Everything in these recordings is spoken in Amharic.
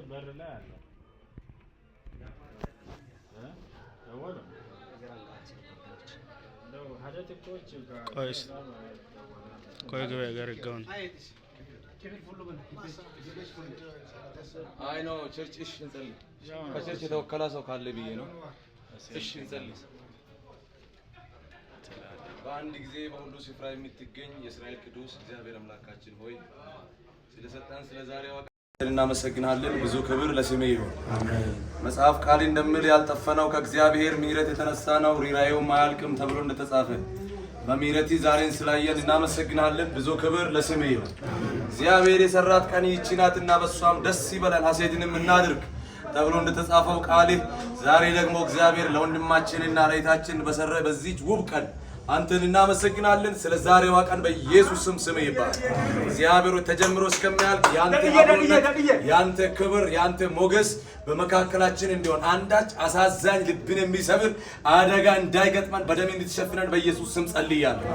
በር ላይ አለ ወደ ነው ሀደትኮች ቆይ ገበያ ጋር ይጋውን አይ ነው ቸርች እሺ እንጸልይ ከቸርች የተወከለ ሰው ካለ ብዬ ነው እሺ እንጸልይ በአንድ ጊዜ በሁሉ ስፍራ የምትገኝ የእስራኤል ቅዱስ እግዚአብሔር አምላካችን ሆይ ስለሰጠን ስለዛሬው እናመሰግናለን ብዙ ክብር ለስምህ ይሁን አሜን መጽሐፍ ቃል እንደሚል ያልጠፈነው ከእግዚአብሔር ምሕረት የተነሳ ነው ሪራዩ ማያልቅም ተብሎ እንደተጻፈ በምሕረቲ ዛሬን ስላየን እናመሰግናለን ብዙ ክብር ለስምህ ይሁን እግዚአብሔር የሰራት ቀን ይህች ናትና በሷም ደስ ይበለን ሐሴትንም እናድርግ ተብሎ እንደተጻፈው ቃል ዛሬ ደግሞ እግዚአብሔር ለወንድማችንና ለእህታችን በሰራ በዚህች ውብ ቀን አንተን እናመሰግናለን ስለ ዛሬዋ ቀን በኢየሱስ ስም ይባረክ እግዚአብሔር ተጀምሮ እስከሚያልቅ ያንተ ክብር ያንተ ሞገስ በመካከላችን እንዲሆን አንዳች አሳዛኝ ልብን የሚሰብር አደጋ እንዳይገጥመን በደም እንድትሸፍነን በኢየሱስ ስም ጸልያለሁ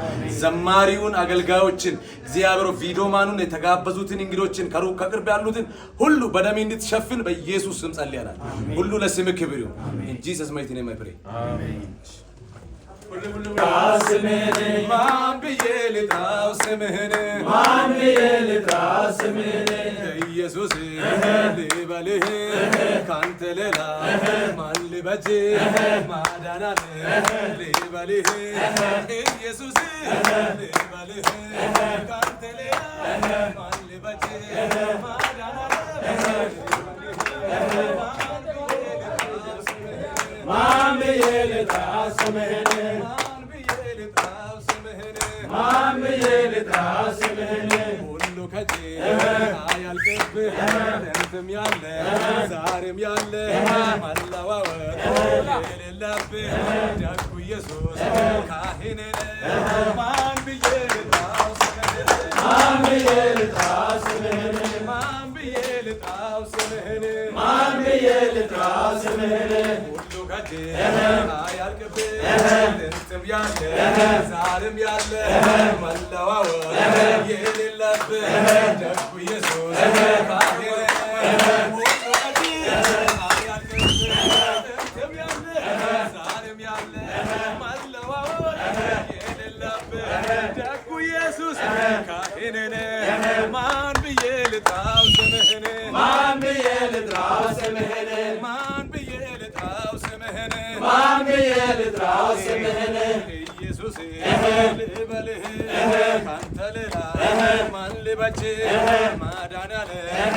ዘማሪውን አገልጋዮችን እግዚአብሔር ቪዲዮማኑን የተጋበዙትን እንግዶችን ከሩቅ ከቅርብ ያሉትን ሁሉ በደም እንድትሸፍን በኢየሱስ ስም ጸልያለሁ ሁሉ ለስምህ ክብር ይሁን in Jesus mighty name I pray amen ስምህን ማን ብዬ ልጥራው ስምህን ማን ብዬ ልጥራው ስምህን ኢየሱስ ልበልህ ካንተ ሌላ ማን ልበጅ ማዳናን ልበልህ ኢየሱስ ልበልህ ካንተ ሌላ ማን ልበጅ ማዳናን ማን ብዬ ልጥራው ስምህን ማን ብዬ ልጥራው ስምህን ሁሉ ከጄ አያልቅብህ ጥንትም ያለ ዛሬም ያለ መለዋወጥ የሌለብህ ደጉ ኢየሱስ ካህኔ ማን ብዬ ልጥራው ስምህን ማን ብዬ ልጥራው ስምህን ማን ብዬ ልጥራው ስምህን ማን ብዬ ልጥራው ስምህን ሁሉ ከጄ አያልቅብህ ጥንትም ያለ ዛሬም ያለ መለዋወጥ የሌለብህ ደጉ ኢየሱስ ካህኔ ሁሉ ከጄ አያልቅብህ ጥንትም ያለ ዛሬም ያለ መለዋወጥ የሌለብህ ደጉ ኢየሱስ ካህኔ ማን ብዬ ልጥራው ስምህን ማን ብዬ ልጥራው ስምህን ማን ብዬ ልጥራው ስምህን ማን ብዬ ልጥራው ስምህን ኢየሱስ ልበልህ ካንተ ሌላ ማን ልበጅ ማዳን ያለ